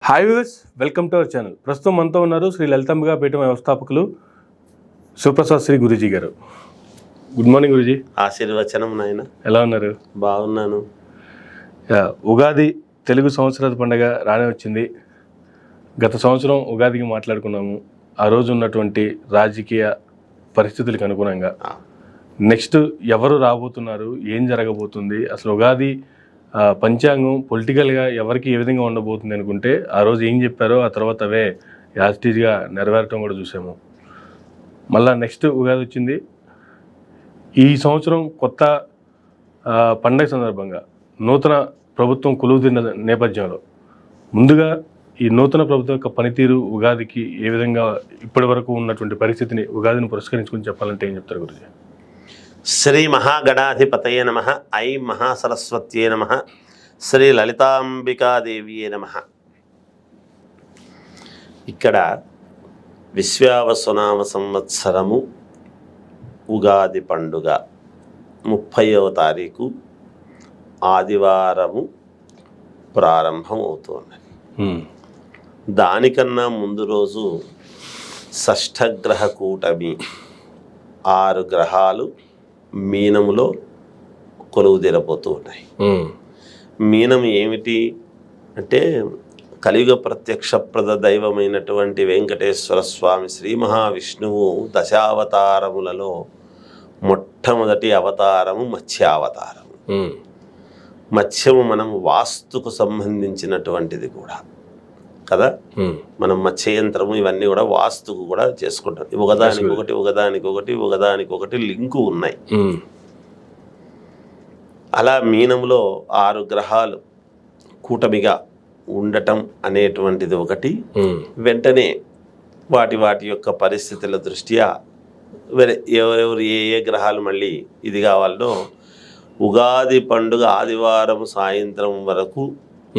Hi viewers, welcome to our channel. ప్రస్తుతం మనతో ఉన్నారు శ్రీ లలితాంబికా పీఠం వ్యవస్థాపకులు శివప్రసాద్ శ్రీ గురూజీ గారు. Good morning Guruji. ఆశీర్వచనం నాయన. ఎలా ఉన్నారు? బాగున్నాను. ఉగాది తెలుగు సంవత్సరాల పండుగ రానే వచ్చింది. గత సంవత్సరం ఉగాదికి మాట్లాడుకున్నాము. ఆ రోజు ఉన్నటువంటి రాజకీయ పరిస్థితులకు అనుగుణంగా నెక్స్ట్ ఎవరు రాబోతున్నారు, ఏం జరగబోతుంది, అసలు ఉగాది పంచాంగం పొలిటికల్గా ఎవరికి ఏ విధంగా ఉండబోతుంది అనుకుంటే ఆ రోజు ఏం చెప్పారో ఆ తర్వాత అవే యాజిటీజ్గా నెరవేరటం కూడా చూసాము. మళ్ళా నెక్స్ట్ ఉగాది వచ్చింది. ఈ సంవత్సరం కొత్త పండగ సందర్భంగా నూతన ప్రభుత్వం కొలువుతున్న నేపథ్యంలో ముందుగా ఈ నూతన ప్రభుత్వం యొక్క పనితీరు ఉగాదికి ఏ విధంగా ఇప్పటి వరకు ఉన్నటువంటి పరిస్థితిని ఉగాదిని పురస్కరించుకుని చెప్పాలంటే ఏం చెప్తారు గురుజీ? శ్రీ మహాగణాధిపతయే నమః. ఐ మహాసరస్వత్యే నమః. శ్రీ లలితాంబికాదేవియే నమః. ఇక్కడ విశ్వావసునామ సంవత్సరము ఉగాది పండుగ 30వ తారీఖు ఆదివారము ప్రారంభం అవుతున్నది. దానికన్నా ముందు రోజు షష్ఠగ్రహ కూటమి 6 గ్రహాలు మీనములో కొలువుదీరబోతూ ఉన్నాయి. మీనం ఏమిటి అంటే కలియుగ ప్రత్యక్షప్రద దైవమైనటువంటి వెంకటేశ్వర స్వామి శ్రీ మహావిష్ణువు దశావతారములలో మొట్టమొదటి అవతారము మత్స్యావతారము. మత్స్యము మనం వాస్తుకు సంబంధించినటువంటిది కూడా కదా. మనం మత్స్యయంత్రము ఇవన్నీ కూడా వాస్తుకు కూడా చేసుకుంటాం. ఒకదానికొకటి లింకు ఉన్నాయి. అలా మీనంలో 6 గ్రహాలు కూటమిగా ఉండటం అనేటువంటిది ఒకటి. వెంటనే వాటి యొక్క పరిస్థితుల దృష్ట్యా ఎవరెవరు ఏ గ్రహాలు మళ్ళీ ఇది కావాలనో ఉగాది పండుగ ఆదివారం సాయంత్రం వరకు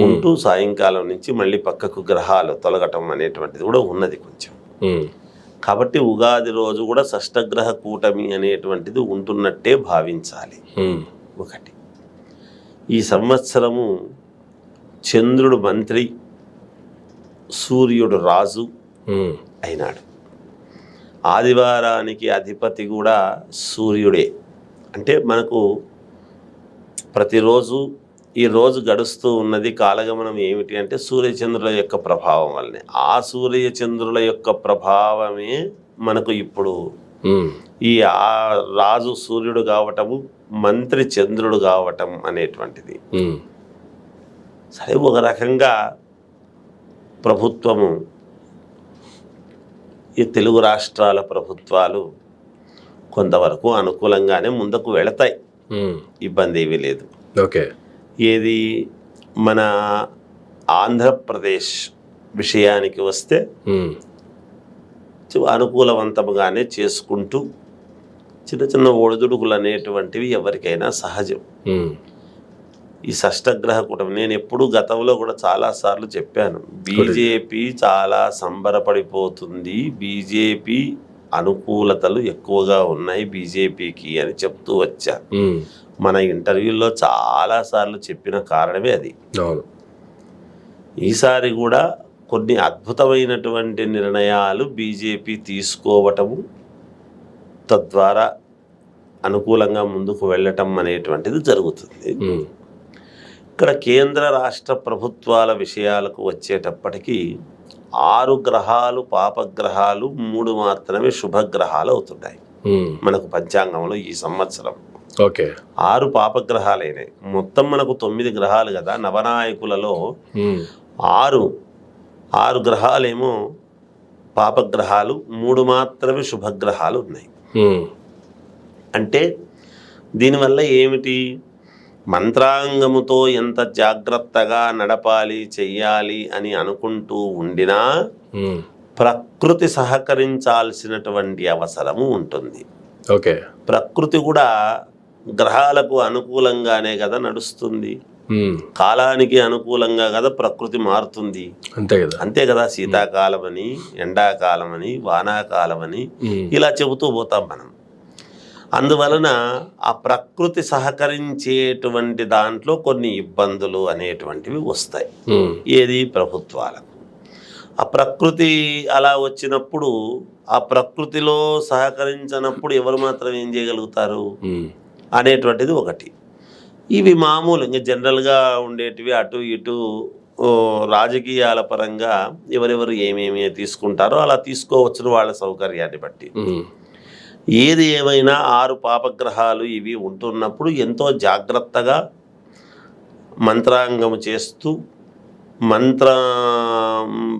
ఉంటూ సాయంకాలం నుంచి మళ్ళీ పక్కకు గ్రహాలు తొలగటం అనేటువంటిది కూడా ఉన్నది కొంచెం. కాబట్టి ఉగాది రోజు కూడా షష్ఠగ్రహ కూటమి అనేటువంటిది ఉంటున్నట్టే భావించాలి. ఒకటి, ఈ సంవత్సరము చంద్రుడు మంత్రి, సూర్యుడు రాజు అయినాడు. ఆదివారానికి అధిపతి కూడా సూర్యుడే. అంటే మనకు ప్రతిరోజు ఈ రోజు గడుస్తూ ఉన్నది కాలగమనం ఏమిటి అంటే సూర్యచంద్రుల యొక్క ప్రభావం వల్లనే. ఆ సూర్యచంద్రుల యొక్క ప్రభావమే మనకు ఇప్పుడు ఈ రాజు సూర్యుడు కావటము, మంత్రి చంద్రుడు కావటం అనేటువంటిది. సరే, ఒక రకంగా ప్రభుత్వము, ఈ తెలుగు రాష్ట్రాల ప్రభుత్వాలు కొంతవరకు అనుకూలంగానే ముందుకు వెళతాయి. ఇబ్బంది ఏమీ లేదు. ఓకే. ఏది మన ఆంధ్రప్రదేశ్ విషయానికి వస్తే అనుకూలవంతంగానే చేసుకుంటూ చిన్న చిన్న ఒడిదుడుకులు అనేటువంటివి ఎవరికైనా సహజం. ఈ షష్ఠగ్రహ కూటమి నేను ఎప్పుడు గతంలో కూడా చాలాసార్లు చెప్పాను, బీజేపీ చాలా సంబరపడిపోతుంది, బీజేపీ అనుకూలతలు ఎక్కువగా ఉన్నాయి బీజేపీకి అని చెప్తూ వచ్చాను. మన ఇంటర్వ్యూల్లో చాలాసార్లు చెప్పిన కారణమే అది. ఈసారి కూడా కొన్ని అద్భుతమైనటువంటి నిర్ణయాలు బీజేపీ తీసుకోవటము, తద్వారా అనుకూలంగా ముందుకు వెళ్ళటం అనేటువంటిది జరుగుతుంది. ఇక్కడ కేంద్ర రాష్ట్ర ప్రభుత్వాల విషయాలకు వచ్చేటప్పటికీ 6 గ్రహాలు పాపగ్రహాలు, 3 మాత్రమే శుభగ్రహాలు అవుతున్నాయి మనకు పంచాంగంలో ఈ సంవత్సరం. ఓకే. 6 పాపగ్రహాలైనాయి. మొత్తం మనకు 9 గ్రహాలు కదా. నవనాయకులలో 6 గ్రహాలేమో పాపగ్రహాలు, 3 మాత్రమే శుభగ్రహాలు ఉన్నాయి. అంటే దీనివల్ల ఏమిటి, మంత్రాంగముతో ఎంత జాగ్రత్తగా నడపాలి, చెయ్యాలి అని అనుకుంటూ ఉండినా ప్రకృతి సహకరించాల్సినటువంటి అవసరము ఉంటుంది. ఓకే. ప్రకృతి కూడా గ్రహాలకు అనుకూలంగానే కదా నడుస్తుంది. కాలానికి అనుకూలంగా కదా ప్రకృతి మారుతుంది. అంతే కదా. శీతాకాలం అని, ఎండాకాలం అని, వానాకాలం అని ఇలా చెబుతూ పోతాం మనం. అందువలన ఆ ప్రకృతి సహకరించేటువంటి దాంట్లో కొన్ని ఇబ్బందులు అనేటువంటివి వస్తాయి. ఏది ప్రభుత్వాలకు. ఆ ప్రకృతి అలా వచ్చినప్పుడు ఆ ప్రకృతిలో సహకరించినప్పుడు ఎవరు మాత్రం ఏం చేయగలుగుతారు అనేటువంటిది ఒకటి. ఇవి మామూలు ఇంకా జనరల్గా ఉండేటివి. అటు ఇటు రాజకీయాల పరంగా ఎవరెవరు ఏమేమి తీసుకుంటారో అలా తీసుకోవచ్చును వాళ్ళ సౌకర్యాన్ని బట్టి. ఏది ఏమైనా 6 పాపగ్రహాలు ఇవి ఉంటున్నప్పుడు ఎంతో జాగ్రత్తగా మంత్రాంగము చేస్తూ మంత్ర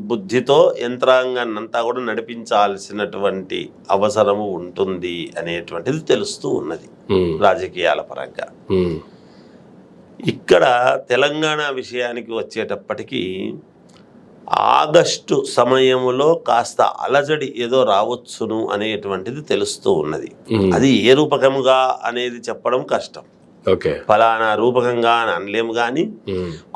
బుద్ధితో యంత్రాంగాన్ని అంతా కూడా నడిపించాల్సినటువంటి అవసరము ఉంటుంది అనేటువంటిది తెలుస్తూ ఉన్నది రాజకీయాల పరంగా. ఇక్కడ తెలంగాణ విషయానికి వచ్చేటప్పటికీ ఆగస్టు సమయంలో కాస్త అలజడి ఏదో రావచ్చును అనేటువంటిది తెలుస్తూ ఉన్నది. అది ఏ రూపకముగా అనేది చెప్పడం కష్టం. ఫలానా రూపకంగా అని అనలేము, కానీ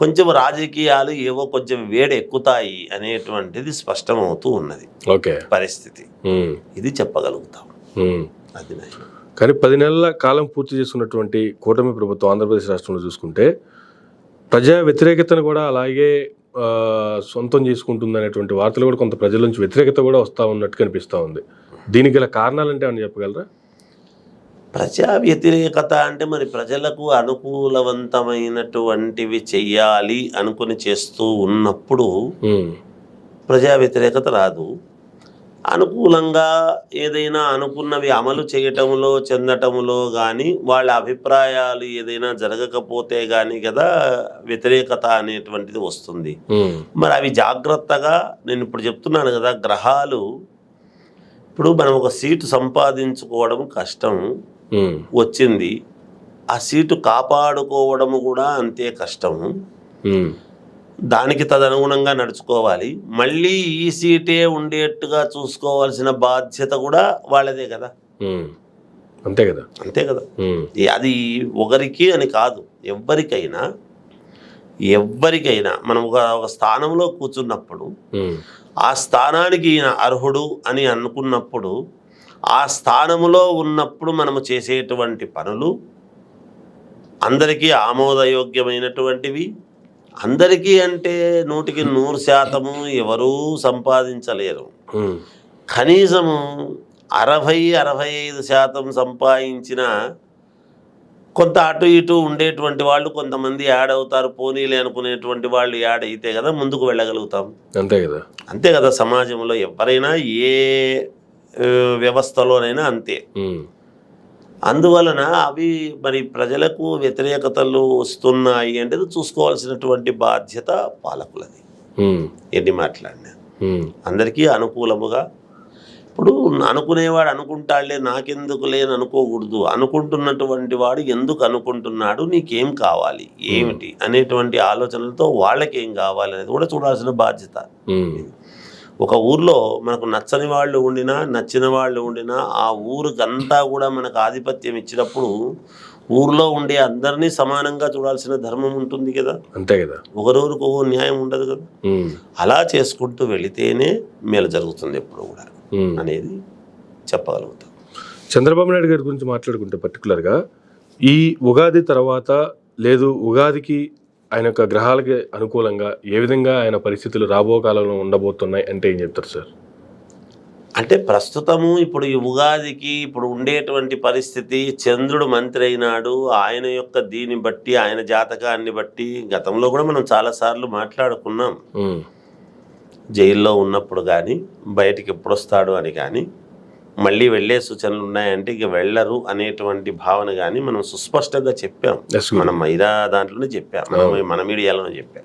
కొంచెం రాజకీయాలు ఏవో కొంచెం వేడి ఎక్కుతాయి అనేటువంటిది స్పష్టమవుతూ ఉన్నది పరిస్థితి. ఇది చెప్పగలుగుతాం. అది కానీ 10 నెలల కాలం పూర్తి చేసుకున్నటువంటి కూటమి ప్రభుత్వం ఆంధ్రప్రదేశ్ రాష్ట్రంలో చూసుకుంటే ప్రజా వ్యతిరేకతను కూడా అలాగే సొంతం చేసుకుంటుంది అనేటువంటి వార్తలు కూడా కొంత ప్రజల నుంచి వ్యతిరేకత కూడా వస్తూ ఉన్నట్టు కనిపిస్తూ ఉంది. దీనికి గల కారణాలంటే ఏమన్నా చెప్పగలరా? ప్రజా వ్యతిరేకత అంటే మరి ప్రజలకు అనుకూలవంతమైనటువంటివి చెయ్యాలి అనుకుని చేస్తూ ఉన్నప్పుడు ప్రజా వ్యతిరేకత రాదు. అనుకూలంగా ఏదైనా అనుకున్నవి అమలు చేయటంలో చెందటంలో కానీ వాళ్ళ అభిప్రాయాలు ఏదైనా జరగకపోతే కానీ కదా వ్యతిరేకత అనేటువంటిది వస్తుంది. మరి అవి జాగ్రత్తగా నేను ఇప్పుడు చెప్తున్నాను కదా, గ్రహాలు ఇప్పుడు మనం ఒక సీటు సంపాదించుకోవడం కష్టం వచ్చింది, ఆ సీటు కాపాడుకోవడము కూడా అంతే కష్టము. దానికి తదనుగుణంగా నడుచుకోవాలి. మళ్ళీ ఈ సీటే ఉండేట్టుగా చూసుకోవాల్సిన బాధ్యత కూడా వాళ్ళదే కదా. అంతే కదా. అది ఒకరికి అని కాదు, ఎవ్వరికైనా మనం ఒక స్థానంలో కూర్చున్నప్పుడు ఆ స్థానానికి ఈయన అర్హుడు అని అనుకున్నప్పుడు ఆ స్థానంలో ఉన్నప్పుడు మనము చేసేటువంటి పనులు అందరికీ ఆమోదయోగ్యమైనటువంటివి. అందరికీ అంటే 100% ఎవరూ సంపాదించలేరు. కనీసము 60-65% సంపాదించిన కొంత అటు ఇటు ఉండేటువంటి వాళ్ళు కొంతమంది యాడ్ అవుతారు. పోనీలే అనుకునేటువంటి వాళ్ళు యాడ్ అయితే కదా ముందుకు వెళ్ళగలుగుతాం. అంతే కదా. సమాజంలో ఎవరైనా ఏ వ్యవస్థలోనైనా అంతే. అందువలన అవి మరి ప్రజలకు వ్యతిరేకతలు వస్తున్నాయి అంటే చూసుకోవాల్సినటువంటి బాధ్యత పాలకులది. ఎన్ని మాట్లాడినా అందరికీ అనుకూలముగా. ఇప్పుడు అనుకునేవాడు అనుకుంటాడులే నాకెందుకు లేని అనుకోకూడదు. అనుకుంటున్నటువంటి వాడు ఎందుకు అనుకుంటున్నాడు, నీకేం కావాలి, ఏమిటి అనేటువంటి ఆలోచనలతో వాళ్ళకేం కావాలి అనేది కూడా చూడాల్సిన బాధ్యత. ఒక ఊర్లో మనకు నచ్చని వాళ్ళు ఉండినా నచ్చిన వాళ్ళు ఉండినా ఆ ఊరికంతా కూడా మనకు ఆధిపత్యం ఇచ్చినప్పుడు ఊర్లో ఉండే అందరినీ సమానంగా చూడాల్సిన ధర్మం ఉంటుంది కదా. అంతే కదా. ఒకరూరికి ఒక న్యాయం ఉండదు కదా. అలా చేసుకుంటూ వెళితేనే మేలు జరుగుతుంది ఎప్పుడు కూడా అనేది చెప్పగలుగుతాం. చంద్రబాబు నాయుడు గారి గురించి మాట్లాడుకుంటే పర్టికులర్గా ఈ ఉగాది తర్వాత లేదు ఉగాదికి ఆయన యొక్క గ్రహాలకి అనుకూలంగా ఏ విధంగా ఆయన పరిస్థితులు రాబో కాలంలో ఉండబోతున్నాయి అంటే ఏం చెప్తారు సార్? అంటే ప్రస్తుతము ఇప్పుడు ఈ ఉగాదికి ఇప్పుడు ఉండేటువంటి పరిస్థితి, చంద్రుడు మంత్రి అయినాడు. ఆయన యొక్క దీన్ని బట్టి ఆయన జాతకాన్ని బట్టి గతంలో కూడా మనం చాలాసార్లు మాట్లాడుకున్నాం. జైల్లో ఉన్నప్పుడు కానీ బయటికి ఎప్పుడు వస్తాడు అని కానీ మళ్ళీ వెళ్ళే సూచనలు ఉన్నాయంటే ఇక వెళ్ళరు అనేటువంటి భావన కానీ మనం సుస్పష్టంగా చెప్పాం. మనం మైరా దాంట్లోనే చెప్పాం, మన మీడియాలోనే చెప్పాం.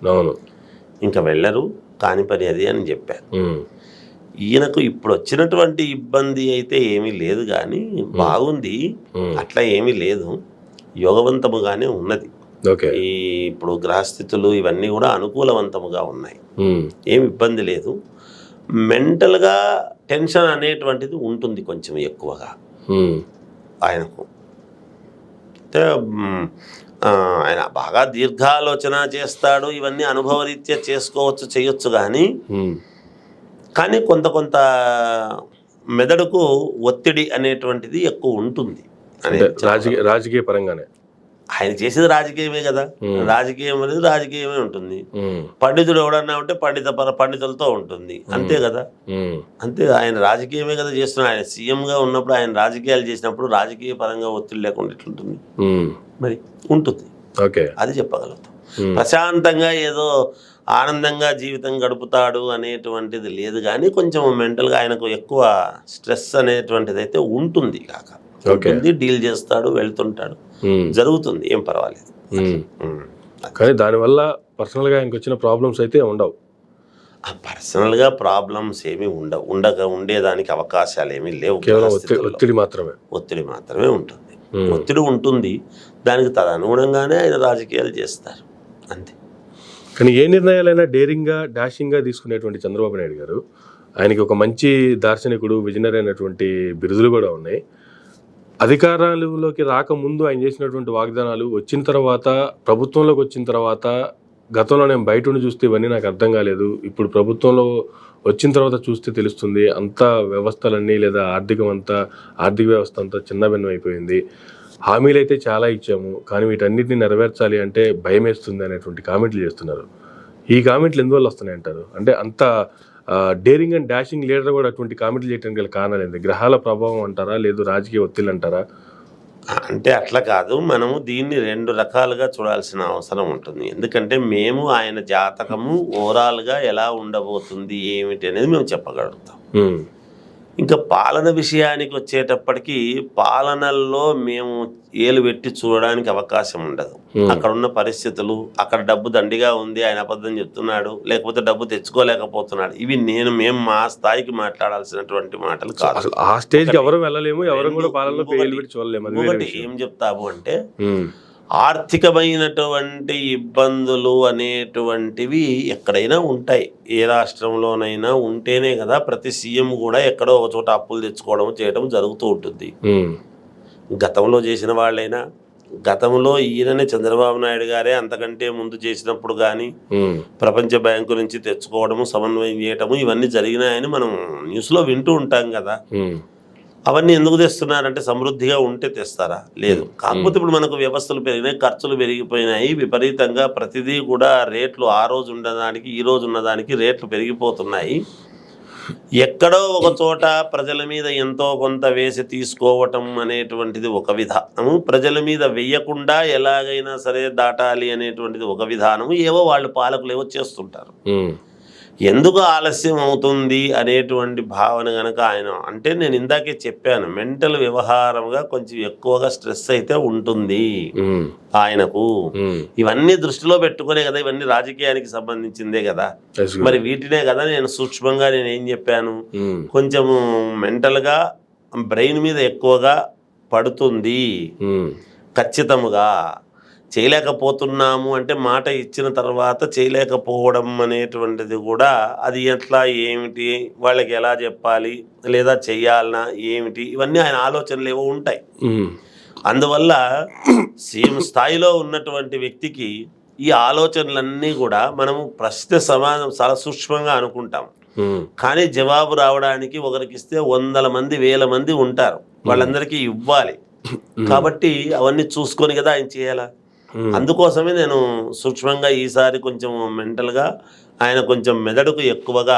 ఇంకా వెళ్ళరు కాని పని అది అని చెప్పాను. ఈయనకు ఇప్పుడు వచ్చినటువంటి ఇబ్బంది అయితే ఏమీ లేదు కానీ బాగుంది, అట్లా ఏమీ లేదు, యోగవంతముగానే ఉన్నది. ఈ ఇప్పుడు గ్రహస్థితులు ఇవన్నీ కూడా అనుకూలవంతముగా ఉన్నాయి, ఏమి ఇబ్బంది లేదు. మెంటల్గా టెన్షన్ అనేటువంటిది ఉంటుంది కొంచెం ఎక్కువగా ఆయనకు. అంటే ఆయన బాగా దీర్ఘాలోచన చేస్తాడు, ఇవన్నీ అనుభవరీత్యా చేసుకోవచ్చు, చేయొచ్చు. కానీ కొంత మెదడుకు ఒత్తిడి అనేటువంటిది ఎక్కువ ఉంటుంది. రాజకీయ పరంగానే ఆయన చేసేది రాజకీయమే కదా, రాజకీయం అనేది రాజకీయమే ఉంటుంది. పండితుడు ఎవడన్నా ఉంటే పండితులతో ఉంటుంది, అంతే కదా. అంతే, ఆయన రాజకీయమే కదా చేస్తున్నాడు. ఆయన సీఎంగా ఉన్నప్పుడు, ఆయన రాజకీయాలు చేసినప్పుడు రాజకీయ పరంగా ఒత్తిడి లేకుండా ఎట్లుంటుంది? మరి ఉంటుంది. అది చెప్పగలుగుతాం. ప్రశాంతంగా ఏదో ఆనందంగా జీవితం గడుపుతాడు అనేటువంటిది లేదు, కానీ కొంచెం మెంటల్గా ఆయనకు ఎక్కువ స్ట్రెస్ అనేటువంటిది అయితే ఉంటుంది కాక ఉంటుంది. డీల్ చేస్తాడు, వెళ్తుంటాడు, జరుగుతుంది, ఏం పర్వాలేదు. కానీ దానివల్ల పర్సనల్గా ఆయనకు వచ్చిన ప్రాబ్లమ్స్ అయితే ఉండవు. పర్సనల్గా ప్రాబ్లమ్స్ ఏమీ ఉండేదానికి అవకాశాలు ఏమీ లేవు. ఒత్తిడి మాత్రమే ఉంటుంది. ఒత్తిడి ఉంటుంది, దానికి తదనుగుణంగానే ఆయన రాజకీయాలు చేస్తారు, అంతే. కానీ ఏ నిర్ణయాలైనా డేరింగ్గా డాషింగ్గా తీసుకునేటువంటి చంద్రబాబు నాయుడు గారు, ఆయనకి ఒక మంచి దార్శనికుడు, విజనరీ అయినటువంటి బిరుదులు కూడా ఉన్నాయి. అధికారంలోకి రాకముందు ఆయన చేసినటువంటి వాగ్దానాలు వచ్చిన తర్వాత, ప్రభుత్వంలోకి వచ్చిన తర్వాత, గతంలో నేను బయట ఉండి చూస్తే ఇవన్నీ నాకు అర్థం కాలేదు, ఇప్పుడు ప్రభుత్వంలో వచ్చిన తర్వాత చూస్తే తెలుస్తుంది, అంతా వ్యవస్థలన్నీ లేదా ఆర్థిక వ్యవస్థ అంతా చిన్నభిన్నం అయిపోయింది, హామీలు అయితే చాలా ఇచ్చాము, కానీ వీటన్నిటిని నెరవేర్చాలి అంటే భయం వేస్తుంది అనేటువంటి కామెంట్లు చేస్తున్నారు. ఈ కామెంట్లు ఎందువల్ల వస్తున్నాయి అంటారు? అంటే అంత డేరింగ్ అండ్ డాషింగ్ లీడర్ కూడా అటువంటి కామెంట్లు చేయడానికి గల కారణాలు ఏంటి? గ్రహాల ప్రభావం అంటారా, లేదు రాజకీయ ఒత్తిళ్ళు అంటారా? అంటే అట్లా కాదు, మనము దీన్ని 2 రకాలుగా చూడాల్సిన అవసరం ఉంటుంది. ఎందుకంటే మేము ఆయన జాతకము ఓవరాల్గా ఎలా ఉండబోతుంది ఏమిటి అనేది మేము చెప్పగలుగుతాం. ఇంకా పాలన విషయానికి వచ్చేటప్పటికి, పాలనల్లో మేము ఏలు పెట్టి చూడడానికి అవకాశం ఉండదు. అక్కడ ఉన్న పరిస్థితులు, అక్కడ డబ్బు దండిగా ఉంది, ఆయన అబద్ధం చెప్తున్నాడు, లేకపోతే డబ్బు తెచ్చుకోలేకపోతున్నాడు, ఇవి మేము మా స్థాయికి మాట్లాడాల్సినటువంటి మాటలు కాదు. ఆ స్టేజ్ ఎవరు వెళ్ళలేము, ఎవరు కూడా పాలనలో చూడలేము. ఇంకొకటి ఏం చెప్తాము అంటే, ఆర్థికమైనటువంటి ఇబ్బందులు అనేటువంటివి ఎక్కడైనా ఉంటాయి, ఏ రాష్ట్రంలోనైనా ఉంటేనే కదా ప్రతి సీఎం కూడా ఎక్కడో ఒక చోట అప్పులు తెచ్చుకోవడం చేయడం జరుగుతూ ఉంటుంది. గతంలో చేసిన వాళ్ళైనా, గతంలో ఈయననే చంద్రబాబు నాయుడు గారే అంతకంటే ముందు చేసినప్పుడు కానీ ప్రపంచ బ్యాంకు నుంచి తెచ్చుకోవడము, సమన్వయం చేయటము, ఇవన్నీ జరిగినాయని మనం న్యూస్లో వింటూ ఉంటాం కదా. అవన్నీ ఎందుకు తెస్తున్నారంటే సమృద్ధిగా ఉంటే తెస్తారా? లేదు. కాకపోతే ఇప్పుడు మనకు వ్యవస్థలు పెరిగినాయి, ఖర్చులు పెరిగిపోయినాయి విపరీతంగా, ప్రతిదీ కూడా రేట్లు ఆ రోజు ఉన్నదానికి ఈ రోజు ఉన్నదానికి రేట్లు పెరిగిపోతున్నాయి. ఎక్కడో ఒక చోట ప్రజల మీద ఎంతో కొంత వేసి తీసుకోవటం అనేటువంటిది ఒక విధానము, ప్రజల మీద వెయ్యకుండా ఎలాగైనా సరే దాటాలి అనేటువంటిది ఒక విధానము. ఏవో వాళ్ళు పాలకులు ఏవో చేస్తుంటారు. ఎందుకు ఆలస్యం అవుతుంది అనేటువంటి భావన కనుక ఆయన, అంటే నేను ఇందాకే చెప్పాను, మెంటల్ వ్యవహారంగా కొంచెం ఎక్కువగా స్ట్రెస్ అయితే ఉంటుంది ఆయనకు. ఇవన్నీ దృష్టిలో పెట్టుకునే కదా, ఇవన్నీ రాజకీయానికి సంబంధించిందే కదా. మరి వీటినే కదా నేను సూక్ష్మంగా నేను ఏం చెప్పాను, కొంచెము మెంటల్గా బ్రెయిన్ మీద ఎక్కువగా పడుతుంది, ఖచ్చితముగా చేయలేకపోతున్నాము అంటే మాట ఇచ్చిన తర్వాత చేయలేకపోవడం అనేటువంటిది కూడా, అది ఎట్లా ఏమిటి, వాళ్ళకి ఎలా చెప్పాలి, లేదా చెయ్యాలనా ఏమిటి, ఇవన్నీ ఆయన ఆలోచనలు ఏవో ఉంటాయి. అందువల్ల సీఎం స్థాయిలో ఉన్నటువంటి వ్యక్తికి ఈ ఆలోచనలన్నీ కూడా మనము ప్రశ్న సమాధానం చాలా సూక్ష్మంగా అనుకుంటాం, కానీ జవాబు రావడానికి ఒకరికి ఇస్తే 100 మంది 1000 మంది ఉంటారు, వాళ్ళందరికీ ఇవ్వాలి. కాబట్టి అవన్నీ చూసుకొని కదా ఆయన చేయాలా. అందుకోసమే నేను సూక్ష్మంగా ఈసారి కొంచెం మెంటల్గా ఆయన కొంచెం మెదడుకు ఎక్కువగా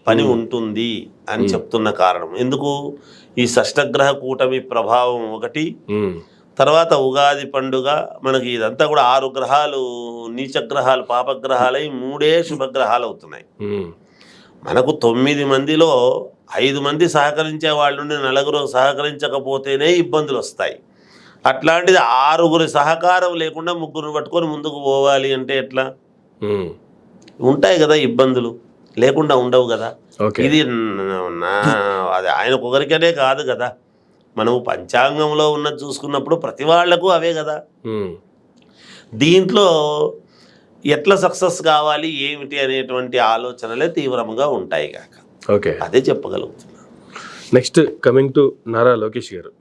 పని ఉంటుంది అని చెప్తున్న కారణం. ఎందుకు, ఈ షష్టగ్రహ కూటమి ప్రభావం ఒకటి, తర్వాత ఉగాది పండుగ, మనకి ఇదంతా కూడా 6 గ్రహాలు నీచగ్రహాలు పాపగ్రహాలై 3 శుభగ్రహాలు అవుతున్నాయి. మనకు 9 మందిలో 5 మంది సహకరించే వాళ్ళు 4 సహకరించకపోతేనే ఇబ్బందులు వస్తాయి. అట్లాంటిది 6 సహకారం లేకుండా 3 పట్టుకొని ముందుకు పోవాలి అంటే ఎట్లా? ఉంటాయి కదా ఇబ్బందులు, లేకుండా ఉండవు కదా. ఇది అది ఆయనకు ఒకరికనే కాదు కదా, మనము పంచాంగంలో ఉన్నది చూసుకున్నప్పుడు ప్రతి వాళ్లకు అవే కదా. దీంట్లో ఎట్లా సక్సెస్ కావాలి ఏమిటి అనేటువంటి ఆలోచనలే తీవ్రంగా ఉంటాయి కాక, అదే చెప్పగలుగుతున్నా. Next coming to Nara Lokesh garu,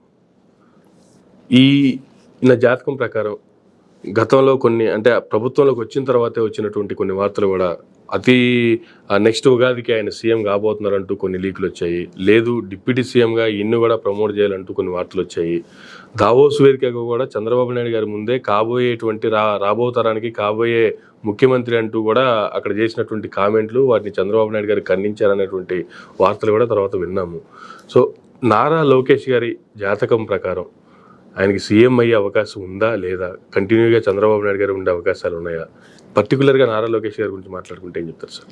నా జాతకం ప్రకారం గతంలో కొన్ని, అంటే ప్రభుత్వంలోకి వచ్చిన తర్వాతే వచ్చినటువంటి కొన్ని వార్తలు కూడా అతి నెక్స్ట్ ఉగాదికి ఆయన సీఎం కాబోతున్నారంటూ కొన్ని లీకులు వచ్చాయి. లేదు డిప్యూటీ సీఎంగా ఇన్ను కూడా ప్రమోట్ చేయాలంటూ కొన్ని వార్తలు వచ్చాయి. దావోస్ వేదికగా కూడా చంద్రబాబు నాయుడు గారి ముందే కాబోయేటువంటి రాబో తరానికి కాబోయే ముఖ్యమంత్రి అంటూ కూడా అక్కడ చేసినటువంటి కామెంట్లు వాటిని చంద్రబాబు నాయుడు గారు ఖండించారనేటువంటి వార్తలు కూడా తర్వాత విన్నాము. సో నారా లోకేష్ గారి జాతకం ప్రకారం ఆయనకి సీఎం అయ్యే అవకాశం ఉందా లేదా, కంటిన్యూగా చంద్రబాబు నాయుడు గారు ఉండే అవకాశాలు ఉన్నాయా? పర్టికులర్గా నారా లోకేష్ గారి గురించి మాట్లాడుకుంటే ఏం చెప్తారు సార్?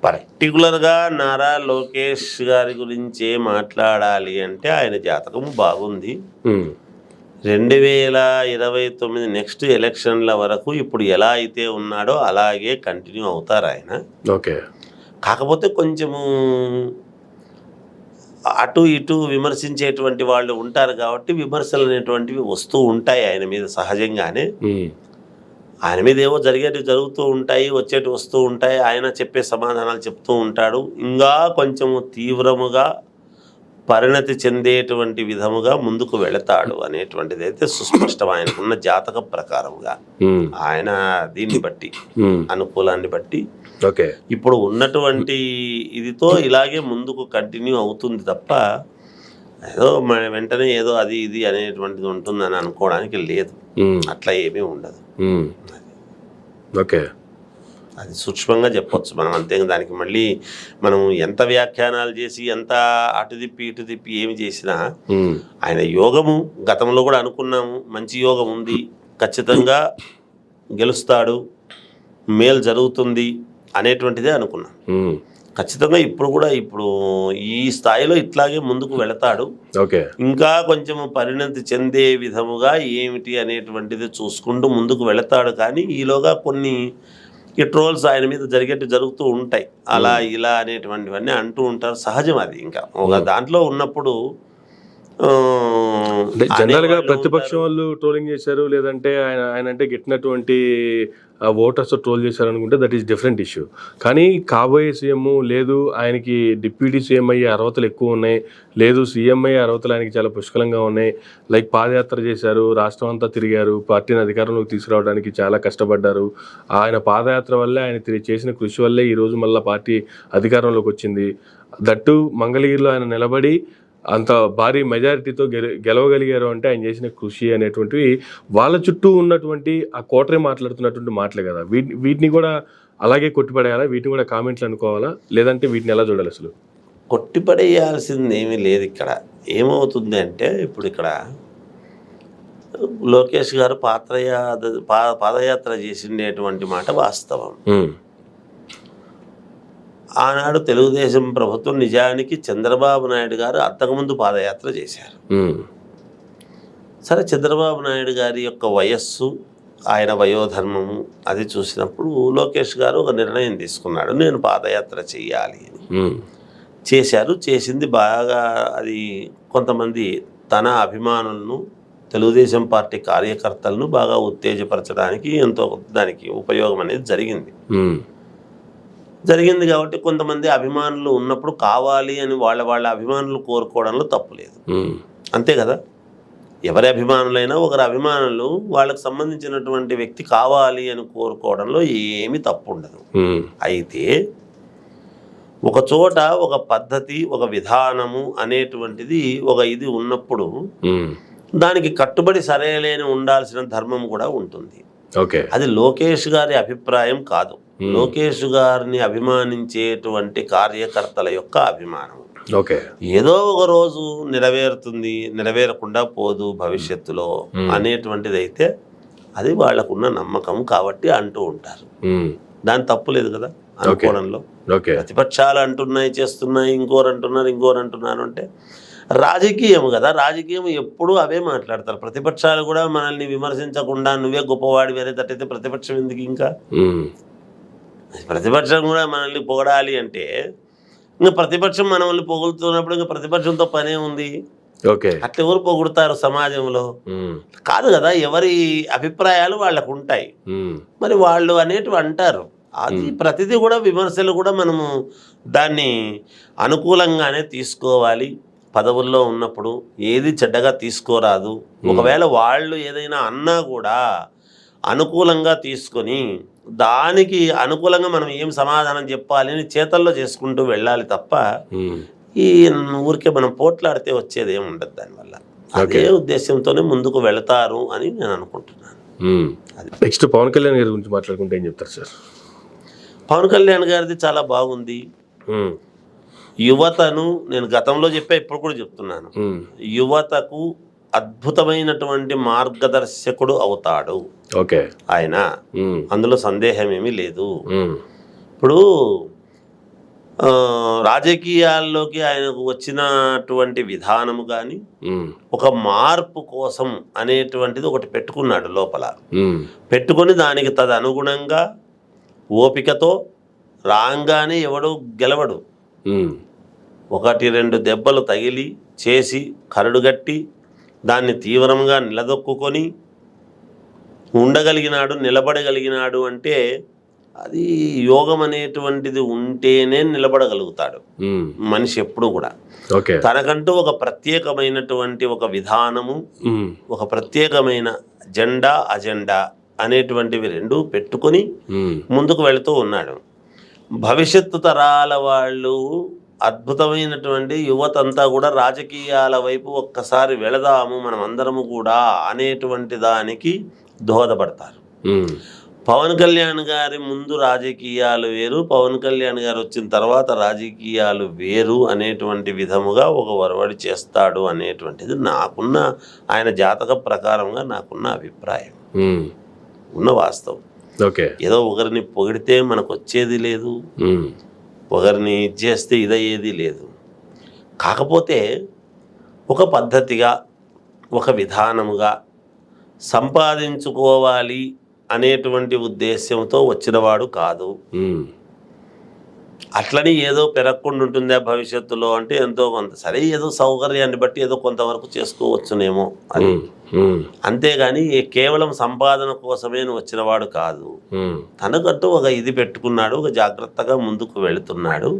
పర్టికులర్గా నారా లోకేష్ గారి గురించి మాట్లాడాలి అంటే ఆయన జాతకం బాగుంది. 2029 నెక్స్ట్ ఎలక్షన్ల వరకు ఇప్పుడు ఎలా అయితే ఉన్నాడో అలాగే కంటిన్యూ అవుతారు ఆయన. ఓకే. కాకపోతే కొంచెము అటు ఇటు విమర్శించేటువంటి వాళ్ళు ఉంటారు కాబట్టి విమర్శలు అనేటువంటివి వస్తూ ఉంటాయి ఆయన మీద సహజంగానే. ఆయన మీద ఏవో జరిగేటివి జరుగుతూ ఉంటాయి, వచ్చేటి వస్తూ ఉంటాయి, ఆయన చెప్పే సమాధానాలు చెప్తూ ఉంటాడు. ఇంకా కొంచెము తీవ్రముగా పరిణతి చెందేటువంటి విధముగా ముందుకు వెళతాడు అనేటువంటిది అయితే సుస్పష్టం ఆయనకున్న జాతక ప్రకారంగా. ఆయన దీన్ని బట్టి అనుకూలాన్ని బట్టి ఇప్పుడు ఉన్నటువంటి ఇదితో ఇలాగే ముందుకు కంటిన్యూ అవుతుంది తప్ప ఏదో వెంటనే ఏదో అది ఇది అనేటువంటిది ఉంటుందని అనుకోవడానికి లేదు. అట్లా ఏమీ ఉండదు. ఓకే, అది సూక్ష్మంగా చెప్పొచ్చు మనం, అంతే. దానికి మళ్ళీ మనం ఎంత వ్యాఖ్యానాలు చేసి ఎంత అటు తిప్పి ఇటు తిప్పి ఏమి చేసినా ఆయన యోగము గతంలో కూడా అనుకున్నాము, మంచి యోగం ఉంది, ఖచ్చితంగా గెలుస్తాడు, మేలు జరుగుతుంది అనేటువంటిదే అనుకున్నాం. ఖచ్చితంగా ఇప్పుడు కూడా ఇప్పుడు ఈ స్థాయిలో ఇట్లాగే ముందుకు వెళతాడు. ఇంకా కొంచెం పరిణతి చెందే విధముగా ఏమిటి అనేటువంటిది చూసుకుంటూ ముందుకు వెళతాడు. కానీ ఈలోగా కొన్ని ఈ ట్రోల్స్ ఆయన మీద జరిగేట్టు జరుగుతూ ఉంటాయి, అలా ఇలా అనేటువంటివన్నీ అంటూ ఉంటారు, సహజం అది. ఇంకా ఒక దాంట్లో ఉన్నప్పుడు జనరల్ గా ప్రతిపక్షం వాళ్ళు ట్రోలింగ్ చేశారు, లేదంటే ఆయన అంటే గిట్టినటువంటి ఓటర్స్ ట్రోల్ చేశారు అనుకుంటే దట్ ఈస్ డిఫరెంట్ ఇష్యూ. కానీ కాబోయే సీఎం లేదు, ఆయనకి డిప్యూటీ సీఎం అయ్యే అర్హతలు ఎక్కువ ఉన్నాయి, లేదు సీఎం అయ్యే అర్హతలు ఆయనకి చాలా పుష్కలంగా ఉన్నాయి, లైక్ పాదయాత్ర చేశారు, రాష్ట్రం అంతా తిరిగారు, పార్టీని అధికారంలోకి తీసుకురావడానికి చాలా కష్టపడ్డారు, ఆయన పాదయాత్ర వల్లే ఆయన చేసిన కృషి వల్లే ఈరోజు మళ్ళీ పార్టీ అధికారంలోకి వచ్చింది, దట్టు మంగళగిరిలో ఆయన నిలబడి అంత భారీ మెజారిటీతో గెలవగలిగారు అంటే ఆయన చేసిన కృషి అనేటువంటివి వాళ్ళ చుట్టూ ఉన్నటువంటి ఆ కోటరే మాట్లాడుతున్నటువంటి మాటలే కదా. వీటిని కూడా అలాగే కొట్టిపడేయాలా, వీటిని కూడా కామెంట్లు అనుకోవాలా, లేదంటే వీటిని ఎలా చూడాలి? అసలు కొట్టిపడేయాల్సింది ఏమీ లేదు. ఇక్కడ ఏమవుతుంది అంటే ఇప్పుడు ఇక్కడ లోకేష్ గారు పాదయాత్ర చేసిండేటువంటి మాట వాస్తవం. ఆనాడు తెలుగుదేశం ప్రభుత్వం నిజానికి చంద్రబాబు నాయుడు గారు అంతకుముందు పాదయాత్ర చేశారు. సరే, చంద్రబాబు నాయుడు గారి యొక్క వయస్సు, ఆయన వయోధర్మము అది చూసినప్పుడు లోకేష్ గారు ఒక నిర్ణయం తీసుకున్నాడు, నేను పాదయాత్ర చెయ్యాలి అని. చేశారు, చేసింది బాగా. అది కొంతమంది తన అభిమానులను, తెలుగుదేశం పార్టీ కార్యకర్తలను బాగా ఉత్తేజపరచడానికి ఎంతో దానికి ఉపయోగం అనేది జరిగింది కాబట్టి కొంతమంది అభిమానులు ఉన్నప్పుడు కావాలి అని వాళ్ళ అభిమానులు కోరుకోవడంలో తప్పు లేదు, అంతే కదా. ఎవరి అభిమానులైనా ఒకరి అభిమానులు వాళ్ళకు సంబంధించినటువంటి వ్యక్తి కావాలి అని కోరుకోవడంలో ఏమీ తప్పు ఉండదు. అయితే ఒక చోట ఒక పద్ధతి, ఒక విధానము అనేటువంటిది ఒక ఇది ఉన్నప్పుడు దానికి కట్టుబడి సరేలేని ఉండాల్సిన ధర్మం కూడా ఉంటుంది. అది లోకేష్ గారి అభిప్రాయం కాదు, లోకేష్ గారిని అభిమానించేటువంటి కార్యకర్తల యొక్క అభిమానం. ఏదో ఒక రోజు నెరవేరుతుంది, నెరవేరకుండా పోదు భవిష్యత్తులో అనేటువంటిది అయితే అది వాళ్ళకున్న నమ్మకం కాబట్టి అంటూ ఉంటారు. దాని తప్పు లేదు కదా అనుకోవడంలో. ప్రతిపక్షాలు అంటున్నాయి, చేస్తున్నాయి, ఇంకోరు అంటున్నారు అంటే రాజకీయం కదా. రాజకీయం ఎప్పుడూ అవే మాట్లాడతారు. ప్రతిపక్షాలు కూడా మనల్ని విమర్శించకుండా నువ్వే గొప్పవాడి వేరే తట్టయితే ప్రతిపక్షం ఎందుకు? ఇంకా ప్రతిపక్షం కూడా మనల్ని పొగడాలి అంటే ఇంకా ప్రతిపక్షం మనల్ని పొగుడుతున్నప్పుడు ఇంకా ప్రతిపక్షంతో పనే ఉంది. అట్లా ఎవరు పొగుడుతారు సమాజంలో? కాదు కదా, ఎవరి అభిప్రాయాలు వాళ్ళకు ఉంటాయి, మరి వాళ్ళు అనేటివి అంటారు. అది ప్రతిదీ కూడా విమర్శలు కూడా మనము దాన్ని అనుకూలంగానే తీసుకోవాలి. పదవుల్లో ఉన్నప్పుడు ఏది చెడ్డగా తీసుకోరాదు. ఒకవేళ వాళ్ళు ఏదైనా అన్నా కూడా అనుకూలంగా తీసుకొని దానికి అనుకూలంగా మనం ఏం సమాధానం చెప్పాలి అని చేతల్లో చేసుకుంటూ వెళ్ళాలి తప్ప ఈ ఊరికే మనం పోట్లాడితే వచ్చేది ఏమి ఉండదు దానివల్ల. అదే ఉద్దేశంతోనే ముందుకు వెళతారు అని నేను అనుకుంటున్నాను. నెక్స్ట్ పవన్ కళ్యాణ్ గారి గురించి మాట్లాడుకుంటే ఏం చెప్తారు సార్? పవన్ కళ్యాణ్ గారిది చాలా బాగుంది. యువతను నేను గతంలో చెప్పా, ఇప్పుడు కూడా చెప్తున్నాను, యువతకు అద్భుతమైనటువంటి మార్గదర్శకుడు అవుతాడు ఆయన, అందులో సందేహం ఏమీ లేదు. ఇప్పుడు రాజకీయాల్లోకి ఆయనకు వచ్చినటువంటి విధానము కానీ ఒక మార్పు కోసం అనేటువంటిది ఒకటి పెట్టుకున్నాడు లోపల. పెట్టుకొని దానికి తదనుగుణంగా ఓపికతో రాగానే ఎవడు గెలవడు. 1-2 దెబ్బలు తగిలి చేసి కరడుగట్టి దాన్ని తీవ్రంగా నిలదొక్కుని ఉండగలిగినాడు, నిలబడగలిగినాడు అంటే అది యోగం అనేటువంటిది ఉంటేనే నిలబడగలుగుతాడు మనిషి ఎప్పుడు కూడా. తనకంటూ ఒక ప్రత్యేకమైనటువంటి ఒక విధానము, ఒక ప్రత్యేకమైన అజెండా అనేటువంటివి రెండూ పెట్టుకొని ముందుకు వెళుతూ ఉన్నాడు. భవిష్యత్తు తరాల వాళ్ళు, అద్భుతమైనటువంటి యువతంతా కూడా రాజకీయాల వైపు ఒక్కసారి వెళదాము మనం అందరము కూడా అనేటువంటి దానికి దోహదపడతారు. పవన్ కళ్యాణ్ గారి ముందు రాజకీయాలు వేరు, పవన్ కళ్యాణ్ గారు వచ్చిన తర్వాత రాజకీయాలు వేరు అనేటువంటి విధముగా ఒక వరవడి చేస్తాడు అనేటువంటిది నాకున్న, ఆయన జాతక ప్రకారంగా నాకున్న అభిప్రాయం, ఉన్న వాస్తవం. ఏదో ఒకరిని పొగిడితే మనకు వచ్చేది లేదు, ఒకరిని చేస్తే ఇదయ్యేది లేదు. కాకపోతే ఒక పద్ధతిగా, ఒక విధానముగా సంపాదించుకోవాలి అనేటువంటి ఉద్దేశంతో వచ్చినవాడు కాదు. అట్లని ఏదో పెరగకుండా ఉంటుందా భవిష్యత్తులో అంటే ఎంతో కొంత, సరే ఏదో సౌకర్యాన్ని బట్టి ఏదో కొంతవరకు చేసుకోవచ్చునేమో అని, అంతేగాని కేవలం సంపాదన కోసమే వచ్చినవాడు కాదు. తనకంటూ ఒక ఇది పెట్టుకున్నాడు, ఒక జాగ్రత్తగా ముందుకు వెళుతున్నాడు,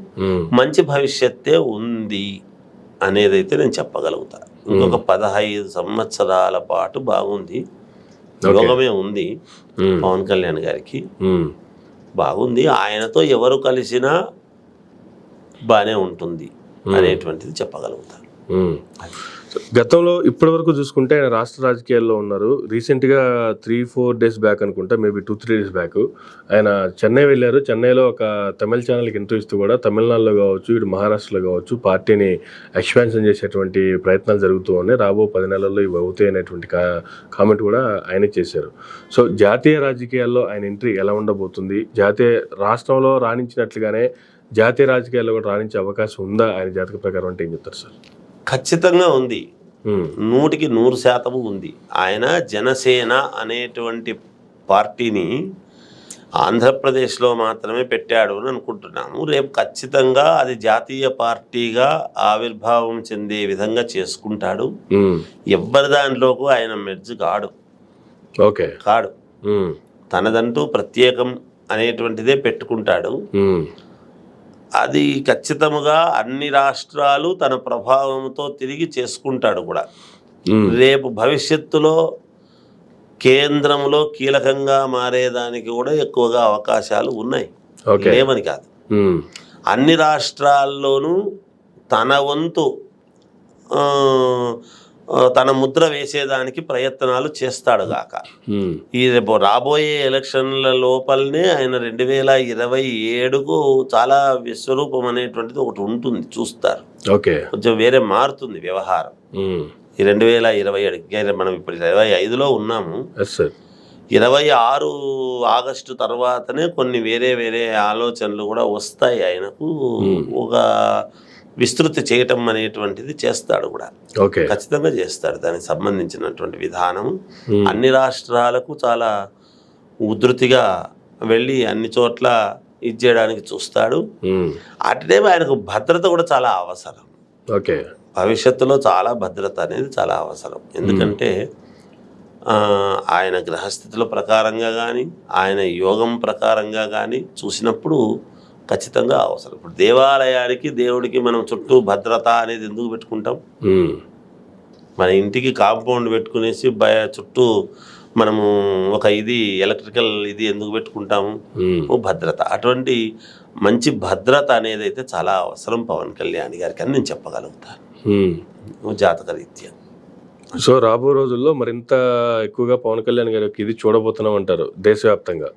మంచి భవిష్యత్తే ఉంది అనేదైతే నేను చెప్పగలుగుతా. ఇంకొక 15 సంవత్సరాల పాటు బాగుంది, యోగమే ఉంది పవన్ కళ్యాణ్ గారికి, బాగుంది. ఆయనతో ఎవరు కలిసినా బాగానే ఉంటుంది అనేటువంటిది చెప్పగలుగుతాను. గతంలో ఇప్పటి వరకు చూసుకుంటే ఆయన రాష్ట్ర రాజకీయాల్లో ఉన్నారు. రీసెంట్గా 3-4 డేస్ బ్యాక్ అనుకుంటా, మేబీ 2-3 డేస్ బ్యాక్ ఆయన చెన్నై వెళ్ళారు. చెన్నైలో ఒక తమిళ ఛానల్కి ఇంటర్వ్యూ ఇస్తూ కూడా తమిళనాడులో కావచ్చు, ఇటు మహారాష్ట్రలో కావచ్చు పార్టీని ఎక్స్పాన్షన్ చేసేటువంటి ప్రయత్నాలు జరుగుతూ ఉన్నాయి, రాబో 10 నెలల్లో ఇవి అవుతాయి అనేటువంటి కామెంట్ కూడా ఆయనే చేశారు. సో జాతీయ రాజకీయాల్లో ఆయన ఎంట్రీ ఎలా ఉండబోతుంది? రాష్ట్రంలో రాణించినట్లుగానే జాతీయ రాజకీయాల్లో కూడా రాణించే అవకాశం ఉందా ఆయన జాతక ప్రకారం అంటే ఏం చెప్తారు సార్? ఖచ్చితంగా ఉంది, 100% ఉంది. ఆయన జనసేన అనేటువంటి పార్టీని ఆంధ్రప్రదేశ్లో మాత్రమే పెట్టాడు అని అనుకుంటున్నాము. రేపు ఖచ్చితంగా అది జాతీయ పార్టీగా ఆవిర్భావం చెందే విధంగా చేసుకుంటాడు. ఎవ్వరి దాంట్లోకి ఆయన మెర్జ్ కాడు. తనదంటూ ప్రత్యేకం అనేటువంటిదే పెట్టుకుంటాడు. అది ఖచ్చితంగా అన్ని రాష్ట్రాలు తన ప్రభావంతో తిరిగి చేసుకుంటాడు కూడా. రేపు భవిష్యత్తులో కేంద్రంలో కీలకంగా మారేదానికి కూడా ఎక్కువగా అవకాశాలు ఉన్నాయి, లేవని కాదు. అన్ని రాష్ట్రాల్లోనూ తన వంతు తన ముద్ర వేసేదానికి ప్రయత్నాలు చేస్తాడు గాక. ఈ రేపు రాబోయే ఎలక్షన్ల లోపలనే ఆయన 2027కు చాలా విశ్వరూపం అనేటువంటిది ఒకటి ఉంటుంది, చూస్తారు. కొంచెం వేరే మారుతుంది వ్యవహారం. ఈ 2027 మనం ఇప్పుడు 25లో ఉన్నాము. 26 ఆగస్టు తర్వాతనే కొన్ని వేరే ఆలోచనలు కూడా వస్తాయి ఆయనకు. ఒక విస్తృతి చేయటం అనేటువంటిది చేస్తాడు కూడా, ఖచ్చితంగా చేస్తాడు. దానికి సంబంధించినటువంటి విధానం అన్ని రాష్ట్రాలకు చాలా ఉధృతిగా వెళ్ళి అన్ని చోట్ల ఇచ్చేయడానికి చూస్తాడు. అట్లే ఆయనకు భద్రత కూడా చాలా అవసరం. భవిష్యత్తులో చాలా భద్రత అనేది చాలా అవసరం. ఎందుకంటే ఆయన గ్రహస్థితుల ప్రకారంగా కానీ, ఆయన యోగం ప్రకారంగా కానీ చూసినప్పుడు ఖచ్చితంగా అవసరం. ఇప్పుడు దేవాలయానికి, దేవుడికి మనం చుట్టూ భద్రత అనేది ఎందుకు పెట్టుకుంటాం? మన ఇంటికి కాంపౌండ్ పెట్టుకునేసి చుట్టూ మనము ఒక ఇది ఎలక్ట్రికల్ ఇది ఎందుకు పెట్టుకుంటాము, ఓ భద్రత. అటువంటి మంచి భద్రత అనేది అయితే చాలా అవసరం పవన్ కళ్యాణ్ గారికి అని నేను చెప్పగలుగుతాను జాతక రీత్యా. సో రాబో రోజుల్లో మరింత ఎక్కువగా పవన్ కళ్యాణ్ గారికి ఇది చూడబోతున్నాం అంటారు దేశవ్యాప్తంగా?